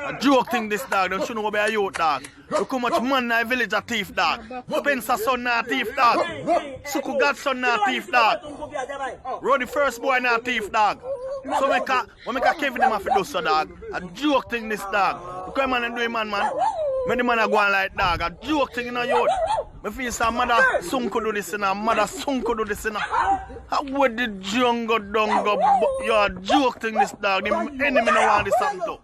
A joke thing this dog, don't you know be a youth dog. Look how much man in the village a thief dog. Spencer son na thief dog. Suku God son na thief dog. Roddy first boy na thief dog. So when make a Kevin them have to do so dog. A joke thing this dog. Look how man and do it man. When the man a go on like dog. A joke thing in a youth. I feel some mother son could do this and mother son could do this and how would the jungle dungo? You're a joke thing this dog. The enemy no want this something too.